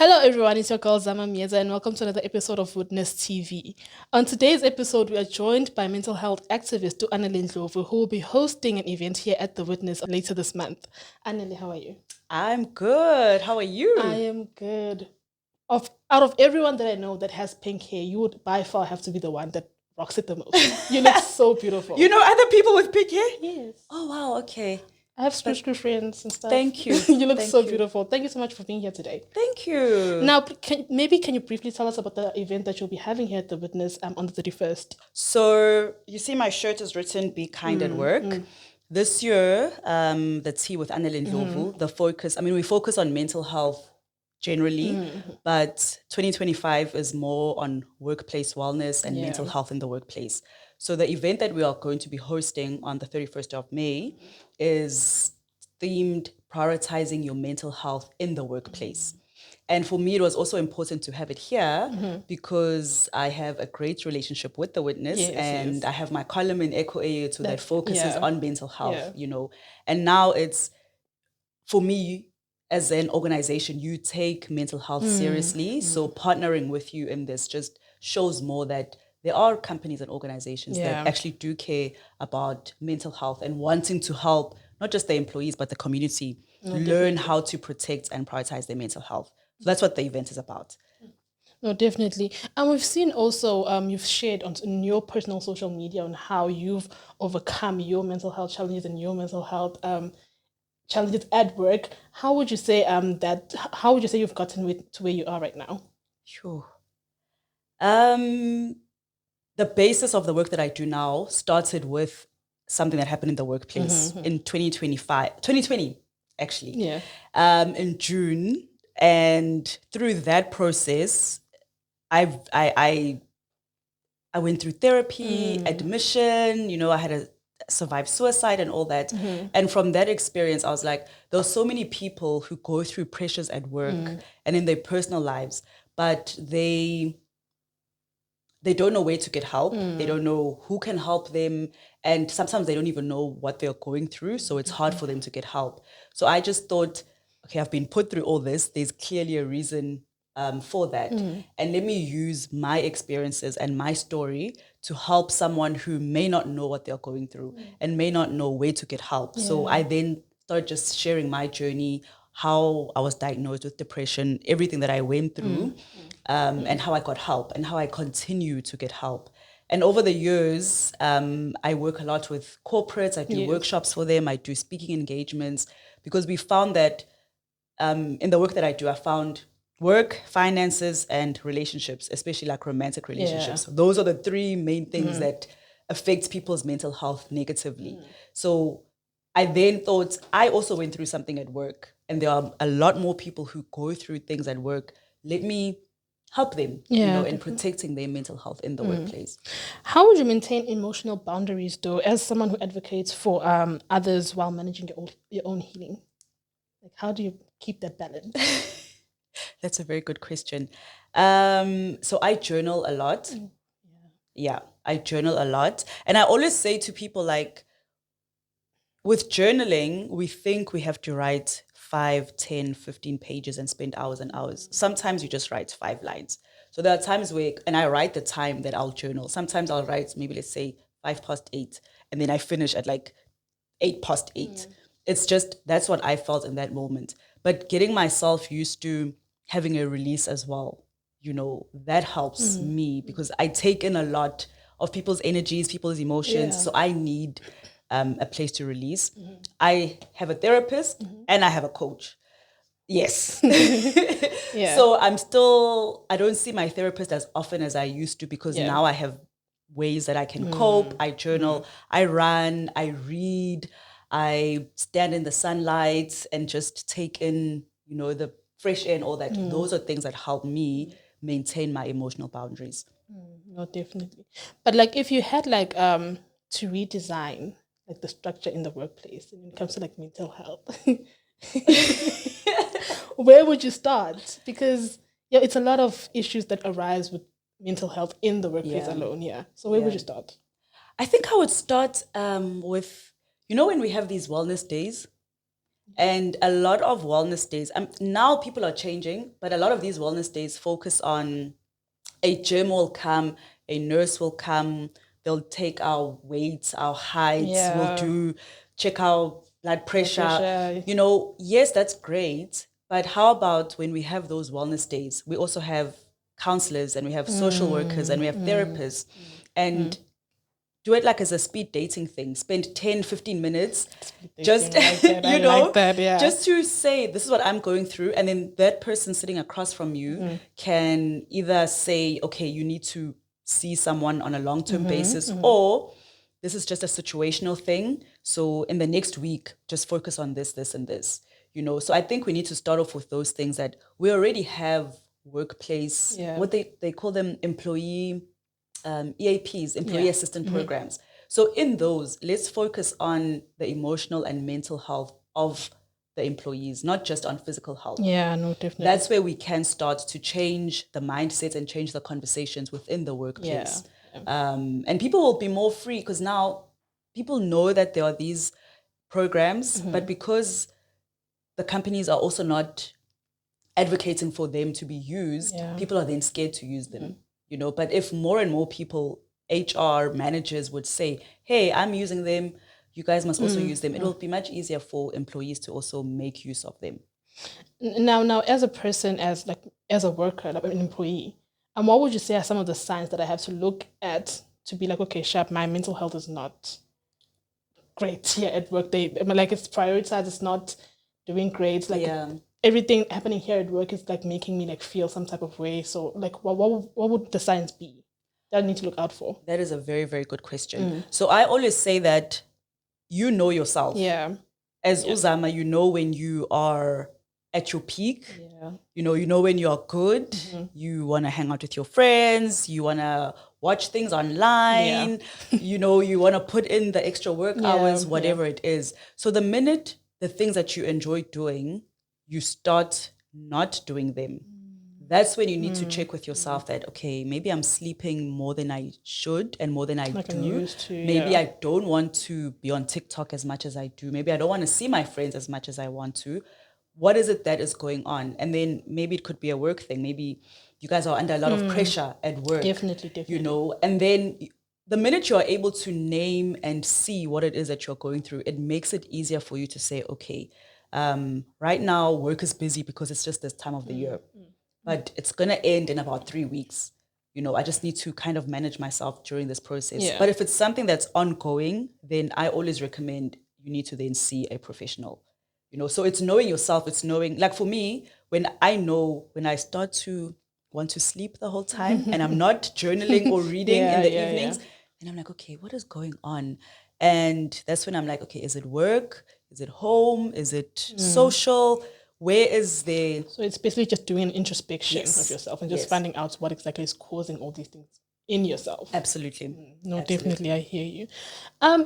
Hello, everyone. It's your girl Zama Myeza, and welcome to another episode of Witness TV. On today's episode, we are joined by mental health activist Anele Ndlovu, who will be hosting an event here at the Witness later this month. Anele, how are you? I'm good. How are I you? am good. Out of everyone that I know that has pink hair, you would by far have to be the one that rocks it the most. You look so You beautiful. know other people with pink hair? Yes. Oh wow, okay. I have screw But screw friends and stuff. thank you. You look so Thank you. beautiful. Thank you so much for being here today. Thank you. Now, can you briefly tell us about the event that you'll be having here at the Witness on the 31st? So you see my shirt is written Be Kind at Work. This year, the tea with Anele Ndlovu, the focus, we focus on mental health generally, but 2025 is more on workplace wellness and mental Yeah. health in the workplace. So the event that we are going to be hosting on the 31st of May is themed prioritizing your mental health in the workplace. And for me, it was also important to have it here because I have a great relationship with the Witness, Yes, and yes. I have my column in Echo AU2 that focuses Yeah. on mental health, Yeah. And now it's for me as an organization, you take mental health seriously. So partnering with you in this just shows more that there are companies and organizations that Yeah. actually do care about mental health and wanting to help not just the employees but the community learn Definitely. how to protect and prioritize their mental health. So that's what the event is about. No, definitely. And we've seen also, you've shared on your personal social media on how you've overcome your mental health challenges and your mental health challenges at work. How would you say you've gotten to where you are right now? Sure. Um, the basis of the work that I do now started with something that happened in the workplace in 2020, actually, Yeah. in June. And through that process, I went through therapy, admission, I had a survived suicide and all that. And from that experience, I was like, there are so many people who go through pressures at work and in their personal lives, but they don't know where to get help. They don't know who can help them. And sometimes they don't even know what they're going through. So it's hard for them to get help. So I just thought, okay, I've been put through all this. There's clearly a reason for that. And let me use my experiences and my story to help someone who may not know what they're going through and may not know where to get help. So I then started just sharing my journey, how I was diagnosed with depression, everything that I went through, and how I got help and how I continue to get help. And over the years, I work a lot with corporates. I do workshops for them. I do speaking engagements because we found that in the work that I do, I found work, finances, and relationships, especially like romantic relationships. Yeah. Those are the three main things that affect people's mental health negatively. So I then thought I also went through something at work, and there are a lot more people who go through things at work. Let me help them, Yeah, in definitely. protecting their mental health in the workplace. How would you maintain emotional boundaries, though, as someone who advocates for others while managing your own healing? Like, how do you keep that balance? That's a very good question. So I journal a lot. Yeah, I journal a lot. And I always say to people, like, with journaling, we think we have to write 5, 10, 15 pages and spend hours and hours. Sometimes you just write 5 lines. So there are times where, and I write the time that I'll journal. Sometimes I'll write maybe, let's say, 8:05, and then I finish at like 8:08. It's just, that's what I felt in that moment. But getting myself used to having a release as well, that helps me because I take in a lot of people's energies, people's emotions. Yeah. So I need a place to release. I have a therapist and I have a coach. Yes. Yeah. So I don't see my therapist as often as I used to because Yeah. now I have ways that I can cope. I journal, I run, I read, I stand in the sunlight and just take in, the fresh air and all that. Those are things that help me maintain my emotional boundaries. No, definitely. But like, if you had like to redesign like the structure in the workplace when it comes to like mental health, where would you start? Because yeah, it's a lot of issues that arise with mental health in the workplace Yeah. alone. Yeah. So where would Yeah. you start? I think I would start with, when we have these wellness days, And a lot of wellness days, now people are changing, but a lot of these wellness days focus on a gym will come, a nurse will come, they'll take our weights, our heights, we'll check our blood pressure. Yes, that's great. But how about when we have those wellness days, we also have counselors and we have social workers and we have therapists and do it like as a speed dating thing. Spend 10, 15 minutes just, just to say, this is what I'm going through. And then that person sitting across from you can either say, okay, you need to see someone on a long-term basis, or this is just a situational thing. So in the next week, just focus on this, this, and this. So I think we need to start off with those things that we already have workplace, what they call them employee EAPs, employee assistant programs. So in those, let's focus on the emotional and mental health of the employees, not just on physical health. Yeah, no, definitely. That's where we can start to change the mindset and change the conversations within the workplace. And people will be more free because now people know that there are these programs, but because the companies are also not advocating for them to be used, people are then scared to use them. But if more and more people, HR managers would say, hey, I'm using them, you guys must also use them, it will be much easier for employees to also make use of them. Now, as a person, as a worker, like an employee, and what would you say are some of the signs that I have to look at to be like, okay, sharp, my mental health is not great here at work. It's prioritized, it's not doing great. Everything happening here at work is like making me like feel some type of way. So like what would the signs be that I need to look out for? That is a very, very good question. So I always say that you know yourself. Yeah. As Uzama, you know when you are at your peak. Yeah. You know when you are good. You want to hang out with your friends. You want to watch things online. Yeah. You want to put in the extra work hours, whatever it is. So the minute the things that you enjoy doing, you start not doing them. That's when you need to check with yourself that, okay, maybe I'm sleeping more than I should and more than I do. Maybe I don't want to be on TikTok as much as I do. Maybe I don't want to see my friends as much as I want to. What is it that is going on? And then maybe it could be a work thing. Maybe you guys are under a lot of pressure at work. Definitely. And then the minute you're able to name and see what it is that you're going through, it makes it easier for you to say, okay, right now work is busy because it's just this time of the year. But it's going to end in about 3 weeks. I just need to kind of manage myself during this process. Yeah. But if it's something that's ongoing, then I always recommend you need to then see a professional. So it's knowing yourself, it's knowing, like for me, when I start to want to sleep the whole time and I'm not journaling or reading in the evenings, and I'm like, okay, what is going on? And that's when I'm like, okay, is it work? Is it home? Is it social? Where is the... So it's basically just doing an introspection of yourself and just finding out what exactly is causing all these things in yourself. Absolutely. No, definitely, I hear you.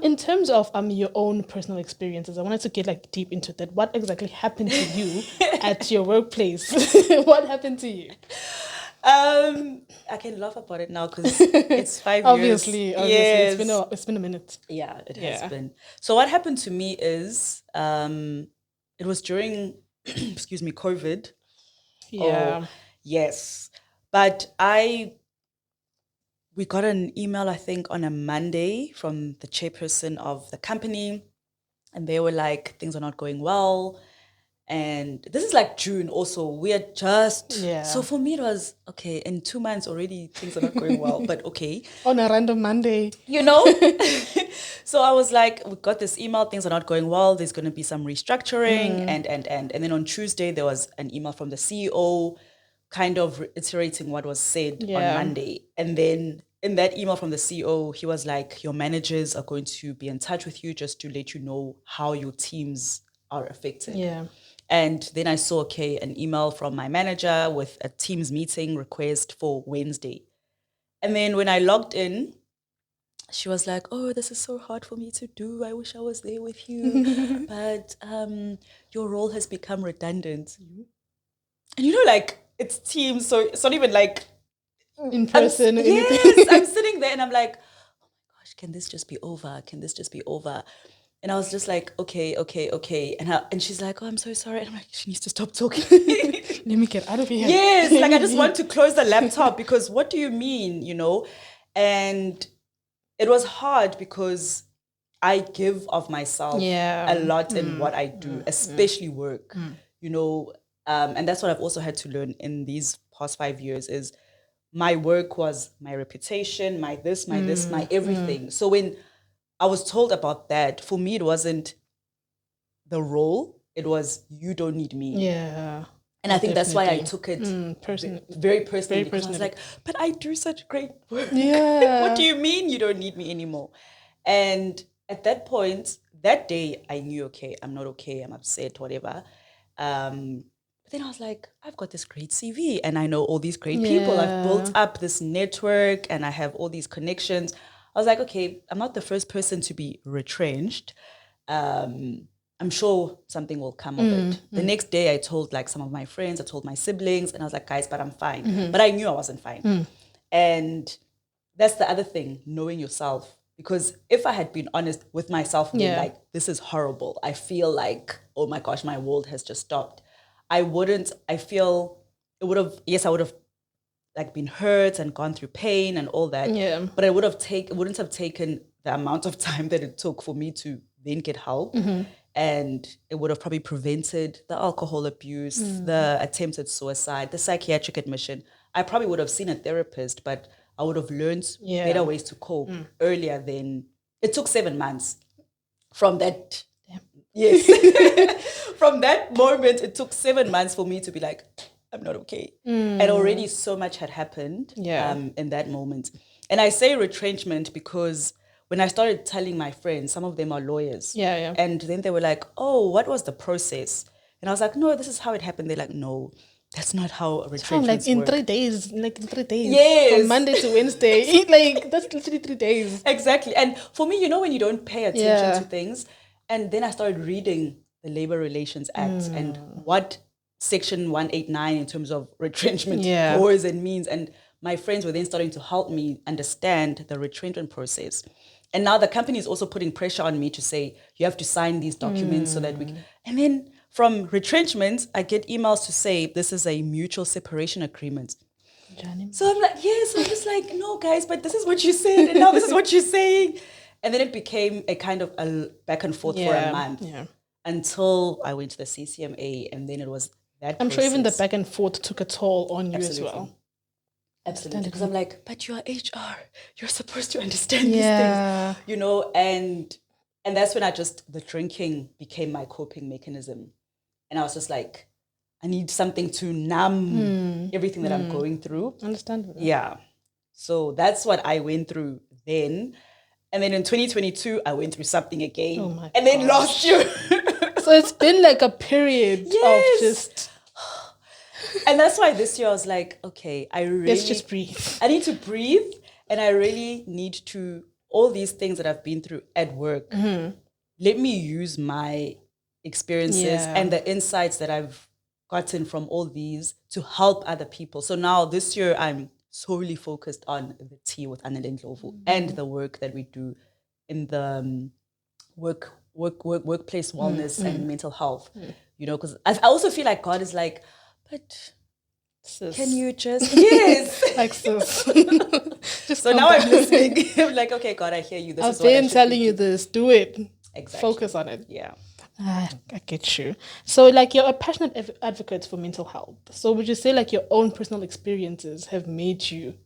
In terms of your own personal experiences, I wanted to get deep into that. What exactly happened to you at your workplace? What happened to you? I can laugh about it now because it's 5 years. Obviously, yes. It's been a minute. Yeah, it has been. So what happened to me is it was during excuse me, COVID. Yeah. Oh, yes. But we got an email, I think, on a Monday from the chairperson of the company. And they were like, things are not going well. And this is like June also. We are just... So for me, it was, okay, in 2 months already, things are not going well, but okay. On a random Monday. So I was like, we got this email, things are not going well. There's going to be some restructuring. And then on Tuesday, there was an email from the CEO kind of reiterating what was said on Monday. And then in that email from the CEO, he was like, your managers are going to be in touch with you just to let you know how your teams are affected. Yeah. And then I saw, an email from my manager with a Teams meeting request for Wednesday. And then when I logged in, she was like, oh, this is so hard for me to do. I wish I was there with you. But your role has become redundant. And it's Teams, so it's not even like... in person. Yes, I'm sitting there and I'm like, oh my gosh, can this just be over? Can this just be over? And I was just like, okay, okay, okay. And she's like, oh, I'm so sorry. And I'm like, she needs to stop talking. Let me get out of here. Yes, like I just want to close the laptop because what do you mean, And it was hard because I give of myself a lot in what I do, especially work, and that's what I've also had to learn in these past 5 years is my work was my reputation, my this, my everything. So when I was told about that, for me, it wasn't the role, it was you don't need me. Yeah. And I think that's why I took it very personally, because I was personally. like, but I do such great work. Yeah. What do you mean you don't need me anymore? And at that point, that day, I knew, okay, I'm not okay, I'm upset, whatever. But then I was like, I've got this great CV and I know all these great people. I've built up this network and I have all these connections. I was like, okay, I'm not the first person to be retrenched. I'm sure something will come of it. The next day I told like some of my friends, I told my siblings, and I was like, guys, but I'm fine. But I knew I wasn't fine. And that's the other thing, knowing yourself. Because if I had been honest with myself, being like, this is horrible. I feel like, oh my gosh, my world has just stopped. I feel it would have, yes, I would have like been hurt and gone through pain and all that. Yeah. But it wouldn't have taken the amount of time that it took for me to then get help. And it would have probably prevented the alcohol abuse, the attempted suicide, the psychiatric admission. I probably would have seen a therapist, but I would have learned better ways to cope earlier than it took 7 months from that. Yes. From that moment, it took 7 months for me to be like, I'm not okay. And already so much had happened in that moment. And I say retrenchment because when I started telling my friends, some of them are lawyers. And then they were like, oh, what was the process? And I was like, no, this is how it happened. They're like, no, that's not how a retrenchment works. Like in 3 days, like in 3 days. Yes. From Monday to Wednesday. Like, that's literally 3 days. Exactly. And for me, when you don't pay attention to things, and then I started reading the Labor Relations Act and what Section 189 in terms of retrenchment goes and means. And my friends were then starting to help me understand the retrenchment process. And now the company is also putting pressure on me to say, you have to sign these documents so that we can. And then from retrenchment, I get emails to say, this is a mutual separation agreement. So I'm like, yes, I'm just like, no, guys, but this is what you said. And now this is what you're saying. And then it became a kind of a back and forth for a month until I went to the CCMA. And then it was that I'm process. sure even the back and forth took a toll on you as well. Absolutely. Because I'm like, but you are HR. You're supposed to understand these things. And that's when the drinking became my coping mechanism. And I was just like, I need something to numb everything that I'm going through. Understandable. Yeah. So that's what I went through then. And then in 2022, I went through something again. Oh my and then last year. So it's been like a period of just... And that's why this year I was like, okay, let's just breathe. I need to breathe. And I really need to, all these things that I've been through at work, let me use my experiences and the insights that I've gotten from all these to help other people. So now this year I'm solely focused on the tea with Anele Ndlovu and the work that we do in the workplace wellness and mental health. Because I also feel like God is like, but sis, can you just like sis. So now I'm listening. I'm like, okay, God, I hear you. I've been telling you this. Do it. Exactly. Focus on it. Yeah. I get you. So like you're a passionate advocate for mental health. So would you say like your own personal experiences have made you?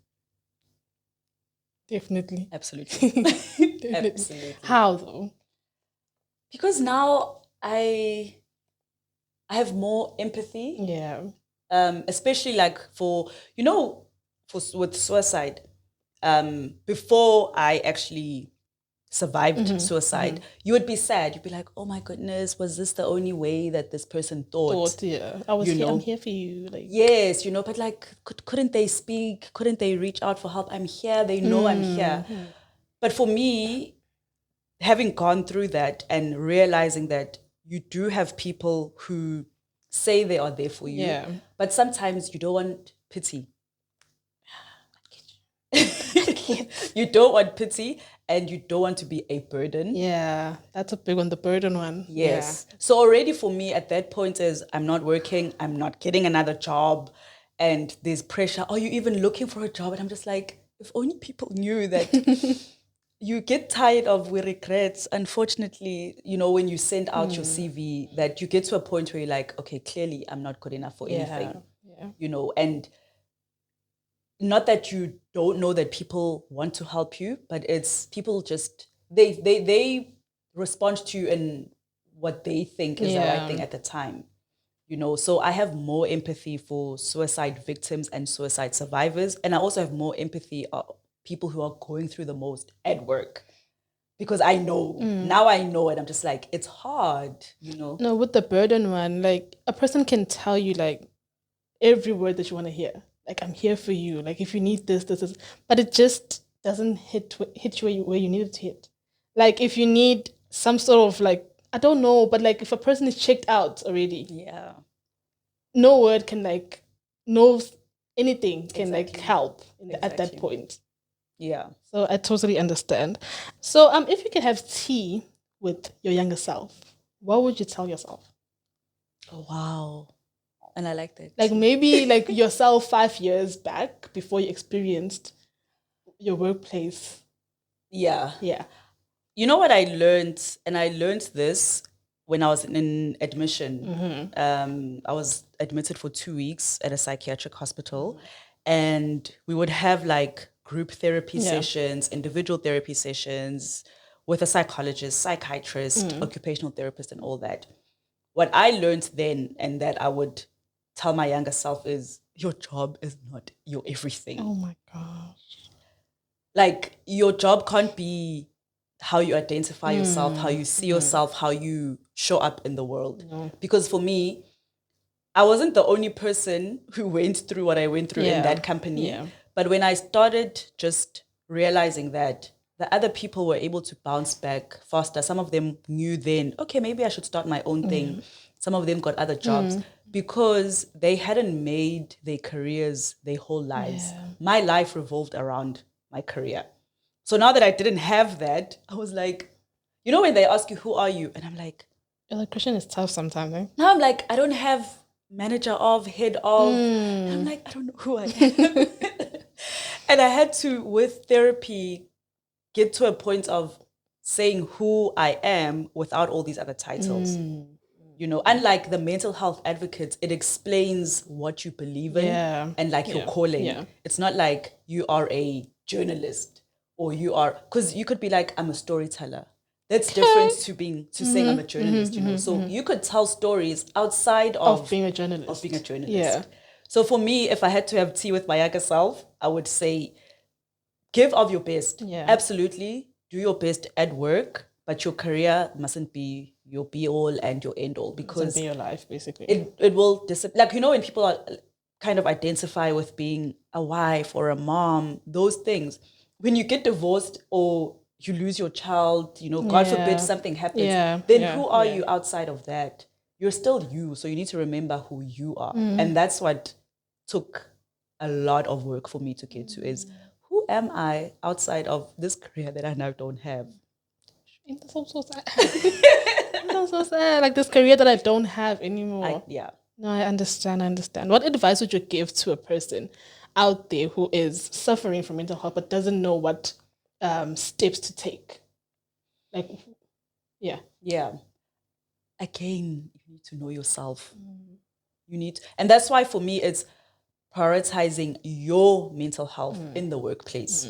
Definitely. Absolutely. Definitely. Absolutely. How though? Because now I have more empathy. Yeah. Especially like with suicide. Before I actually survived suicide, you would be sad. You'd be like, oh my goodness, was this the only way that this person thought? I was here, I'm here for you. Like, yes, but like, couldn't they speak? Couldn't they reach out for help? I'm here. They know I'm here. But for me, having gone through that and realizing that you do have people who say they are there for you, but sometimes you don't want pity. You don't want pity. and you don't want to be a burden. Yeah, that's a big one, the burden one. Yes. So already for me at that point is I'm not working, I'm not getting another job, and there's pressure. Are you even looking for a job? And I'm just like, if only people knew that you get tired of we regrets. Unfortunately, when you send out your CV, that you get to a point where you're like, okay, clearly I'm not good enough for anything. And not that you don't know that people want to help you, but it's people just they respond to you in what they think is the right thing at the time. So I have more empathy for suicide victims and suicide survivors, and I also have more empathy of people who are going through the most at work, because I know now I know it. I'm just like, it's hard. No, with the burden one, like a person can tell you like every word that you want to hear. Like, I'm here for you. Like, if you need this, but it just doesn't hit you where you need it to hit. Like, if you need some sort of like, I don't know, but like if a person is checked out already, no word can like, no anything can like help at that point. Yeah. So I totally understand. So if you could have tea with your younger self, what would you tell yourself? Oh, wow. And I like that. Like maybe like yourself 5 years back before you experienced your workplace. Yeah. Yeah. You know what I learned? And I learned this when I was in admission. I was admitted for 2 weeks at a psychiatric hospital. And we would have like group therapy sessions, individual therapy sessions with a psychologist, psychiatrist, occupational therapist, and all that. What I learned then, and that I would tell my younger self, is your job is not your everything. Oh my gosh. Like, your job can't be how you identify yourself, how you see yourself, how you show up in the world. Because for me, I wasn't the only person who went through what I went through in that company. But when I started just realizing that the other people were able to bounce back faster, some of them knew then, okay, maybe I should start my own thing. Some of them got other jobs because they hadn't made their careers their whole lives. My life revolved around my career. So now that I didn't have that, I was like, when they ask you, who are you? And I'm like, the question is tough sometimes. Eh? Now I'm like, I don't have manager of, head of. And I'm like, I don't know who I am. And I had to, with therapy, get to a point of saying who I am without all these other titles. Unlike the mental health advocates, it explains what you believe in and like your calling. It's not like you are a journalist or you are, because you could be like, I'm a storyteller. That's different to saying I'm a journalist, So you could tell stories outside of being a journalist. Yeah. So for me, if I had to have tea with my younger self, I would say, give of your best. Absolutely. Do your best at work, but your career mustn't be your be all and your end all, because be your life, basically. It will like, when people are kind of identify with being a wife or a mom, those things, when you get divorced or you lose your child, God forbid something happens, then who are you outside of that? You're still you. So you need to remember who you are. And that's what took a lot of work for me to get to, is who am I outside of this career that I now don't have? That's so sad. That's so sad. Like this career that I don't have anymore. No, I understand. What advice would you give to a person out there who is suffering from mental health but doesn't know what steps to take? Like, yeah. Again, you need to know yourself. And that's why for me, it's prioritizing your mental health in the workplace.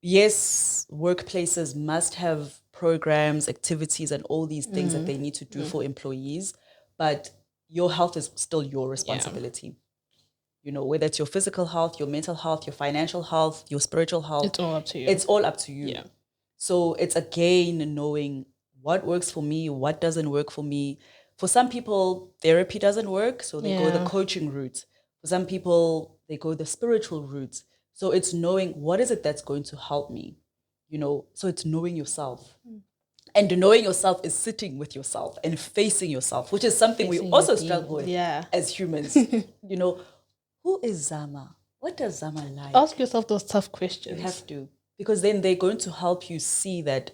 Yes, workplaces must have programs, activities, and all these things that they need to do for employees, but your health is still your responsibility. Whether it's your physical health, your mental health, your financial health, your spiritual health. It's all up to you. It's all up to you. Yeah. So it's again knowing what works for me, what doesn't work for me. For some people, therapy doesn't work, so they go the coaching route. For some people, they go the spiritual route. So it's knowing what is it that's going to help me, So it's knowing yourself. And knowing yourself is sitting with yourself and facing yourself, which is something we also struggle with as humans. Who is Zama? What does Zama like? Ask yourself those tough questions. You have to. because then they're going to help you see that,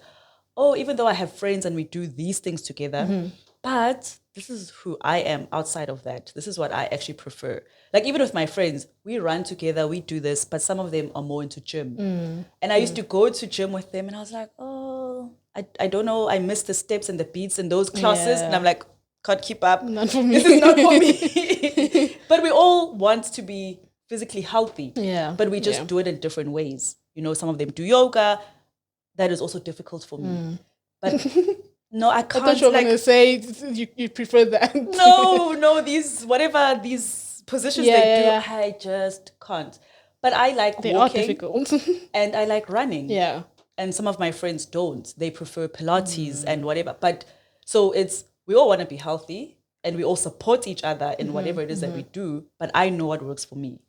oh, even though I have friends and we do these things together, but this is who I am outside of that. This is what I actually prefer. Like even with my friends, we run together, we do this, but some of them are more into gym. And I used to go to gym with them and I was like, oh, I don't know. I miss the steps and the beats in those classes. And I'm like, can't keep up. Not for me. This is not for me. But we all want to be physically healthy. Yeah. But we just do it in different ways. You know, some of them do yoga. That is also difficult for me. But no, I can't. I thought you were going to say you prefer that. No, these positions they do, I just can't. But I like they walking. Are difficult. And I like running. Yeah. And some of my friends don't. They prefer Pilates and whatever. But so we all want to be healthy and we all support each other in whatever it is that we do. But I know what works for me.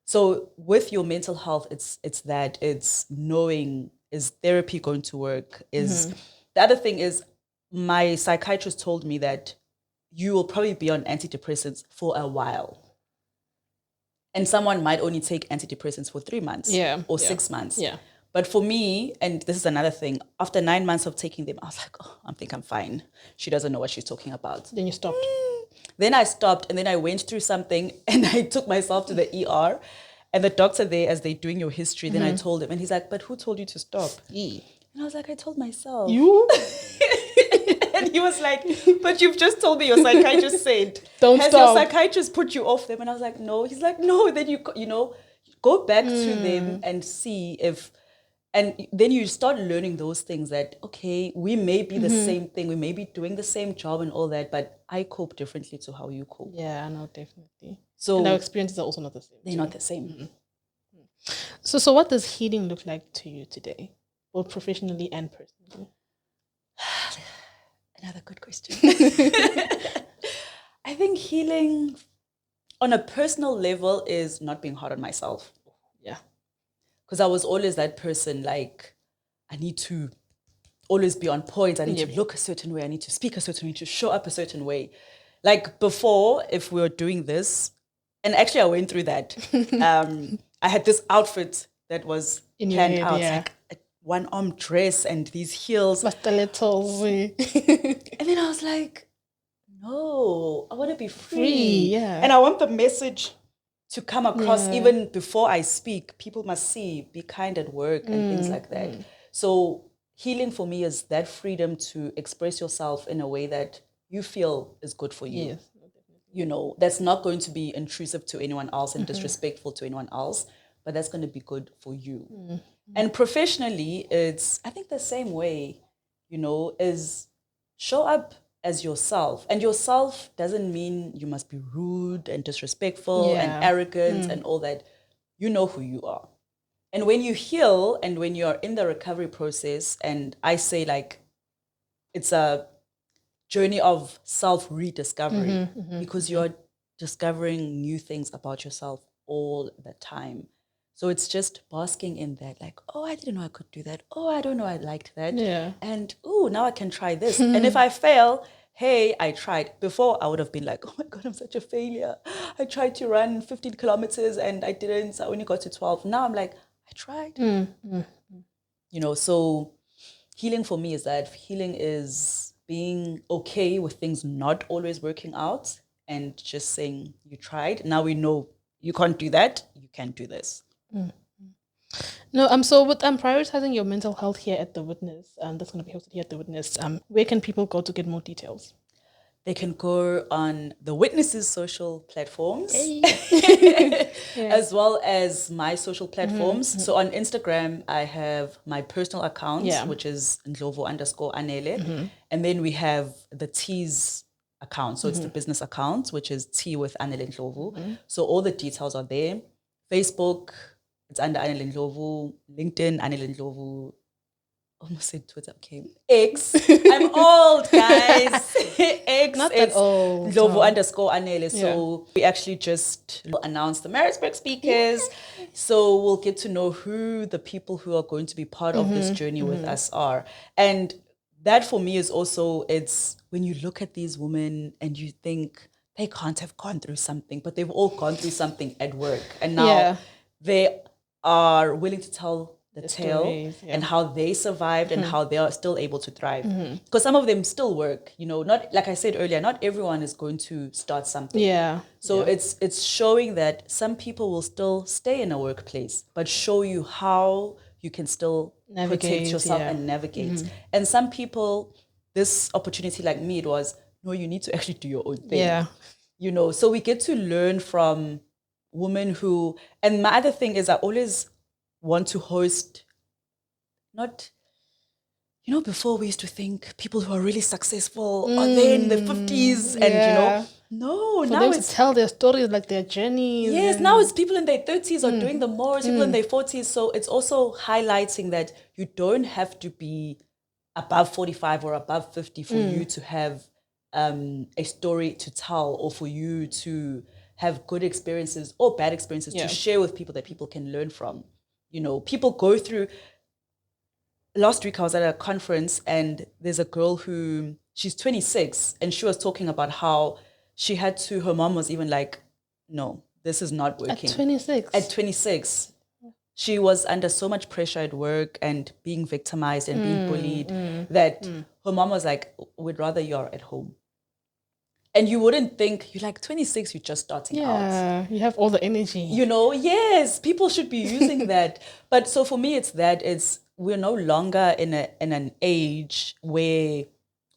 So with your mental health, it's knowing, is therapy going to work? The other thing is, my psychiatrist told me that you will probably be on antidepressants for a while. And someone might only take antidepressants for 3 months or 6 months. Yeah. But for me, and this is another thing, after 9 months of taking them, I was like, oh, I think I'm fine. She doesn't know what she's talking about. Then you stopped. Then I stopped and then I went through something and I took myself to the ER and the doctor there, as they're doing your history, then I told him and he's like, but who told you to stop? And I was like, I told myself. You? And he was like, but you've just told me your psychiatrist said. Don't Has stop. your psychiatrist put you off them? And I was like, no. He's like, no. Then you know, go back to them and see if, and then you start learning those things that, okay, we may be the same thing. We may be doing the same job and all that, but I cope differently to how you cope. Yeah, no, definitely. So and our experiences are also not the same. They're not the same. So what does healing look like to you today, both professionally and personally? Another good question. I think healing on a personal level is not being hard on myself. Yeah. Because I was always that person, like, I need to always be on point. I need to look a certain way. I need to speak a certain way, to show up a certain way. Like before, if we were doing this, and actually I went through that. I had this outfit that was planned out, like a one-arm dress and these heels. Stilettos. And then I was like, no, I want to be free. And I want the message to come across even before I speak. People must see, be kind at work and things like that. So healing for me is that freedom to express yourself in a way that you feel is good for you. Yes. You know, that's not going to be intrusive to anyone else and disrespectful to anyone else, but that's going to be good for you. And professionally, it's, I think the same way, you know, is show up as yourself. And yourself doesn't mean you must be rude and disrespectful and arrogant and all that. You know who you are. And when you heal and when you're in the recovery process, and I say like, it's a journey of self-rediscovery because you're discovering new things about yourself all the time. So it's just basking in that, like, oh, I didn't know I could do that. Oh, I don't know I liked that. And, oh, now I can try this. And if I fail, hey, I tried. Before, I would have been like, oh my God, I'm such a failure. I tried to run 15 kilometers and I didn't. I only got to 12. Now I'm like, I tried. You know, so healing for me is that healing is being okay with things not always working out and just saying you tried. Now we know you can't do that. You can do this. No, so with prioritizing your mental health here at the Witness, that's going to be hosted here at the Witness. Where can people go to get more details? They can go on the Witness's social platforms, as well as my social platforms. So on Instagram, I have my personal account, which is Ndlovu_Anele. And then we have the T's account. So it's the business account, which is TheTeaWithAneleNdlovu. So all the details are there. Facebook, it's under Anele Ndlovu. LinkedIn, Anele Ndlovu. Almost said Twitter. Okay. X. I'm old, guys. X. Not that old. Ndlovu_Anele. So we actually just announced the Maritzburg speakers. So we'll get to know who the people who are going to be part of this journey with us are. And that for me is also, it's when you look at these women and you think they can't have gone through something, but they've all gone through something at work. And now they are willing to tell the tale stories, and how they survived and how they are still able to thrive. Because some of them still work, not like I said earlier, not everyone is going to start something. Yeah. So it's showing that some people will still stay in a workplace, but show you how you can still protect yourself and navigate. And some people, this opportunity like me, it was, no, you need to actually do your own thing. Yeah. So we get to learn from women who, and my other thing is I always want to host, not, before we used to think people who are really successful are there in the 50s and, no, For now them it's to tell their stories, like their journeys. Yes, now it's people in their 30s are doing the most, people in their 40s. So it's also highlighting that you don't have to be above 45 or above 50 for you to have a story to tell, or for you to have good experiences or bad experiences to share with people that people can learn from. People go through. Last week I was at a conference and there's a girl who, she's 26, and she was talking about how her mom was even like, no, this is not working. At 26? At 26. She was under so much pressure at work and being victimized and being bullied that her mom was like, we'd rather you're at home. And you wouldn't think, you're like 26, you're just starting out. Yeah, you have all the energy. Yes, people should be using that. But so for me, we're no longer in an age where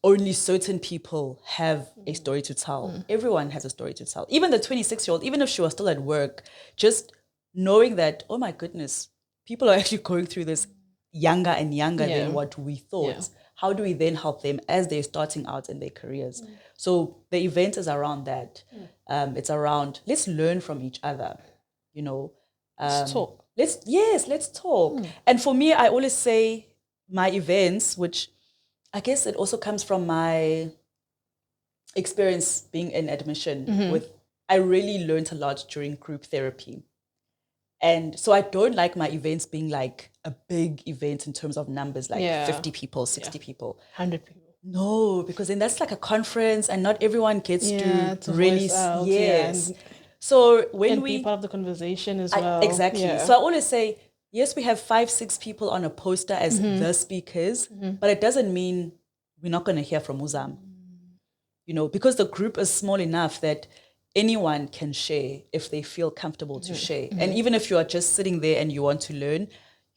only certain people have a story to tell. Everyone has a story to tell. Even the 26-year-old, even if she was still at work, just knowing that, oh my goodness, people are actually going through this younger and younger than what we thought. Yeah. How do we then help them as they're starting out in their careers? So the event is around that. It's around, let's learn from each other, Let's talk. Let's talk. And for me, I always say my events, which I guess it also comes from my experience being in admission I really learned a lot during group therapy. And so I don't like my events being like a big event in terms of numbers, like 50 people, 60 people. 100 people. No, because then that's like a conference and not everyone gets to really... Out, yes. So when be part of the conversation as well. Exactly. Yeah. So I always say, yes, we have 5-6 people on a poster as the speakers, but it doesn't mean we're not going to hear from Uzam. Because the group is small enough that anyone can share if they feel comfortable to share. And even if you are just sitting there and you want to learn,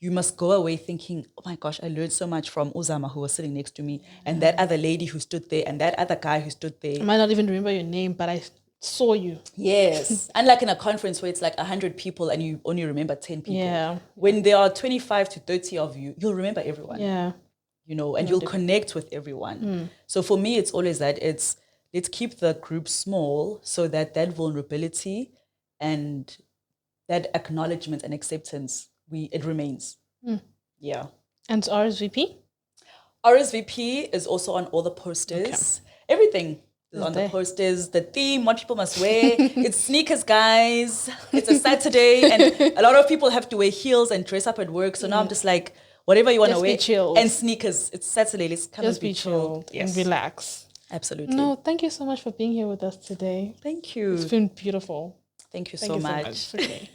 you must go away thinking, oh my gosh, I learned so much from Uzama, who was sitting next to me, and that other lady who stood there, and that other guy who stood there. I might not even remember your name, but I saw you. Yes. Unlike in a conference where it's like 100 people and you only remember 10 people. Yeah. When there are 25 to 30 of you, you'll remember everyone. Yeah. And you'll connect with everyone. So for me, it's always that let's keep the group small so that vulnerability and that acknowledgement and acceptance, it remains. Yeah. And RSVP? RSVP is also on all the posters. Okay. Everything is on the posters. The theme, what people must wear. It's sneakers, guys. It's a Saturday, and a lot of people have to wear heels and dress up at work. So now I'm just like, whatever you want to wear. Chill. And sneakers. It's Saturday. Let's come and be chill. Yes. And relax. Absolutely. No, thank you so much for being here with us today. Thank you. It's been beautiful. Thank you so much. So much. Okay.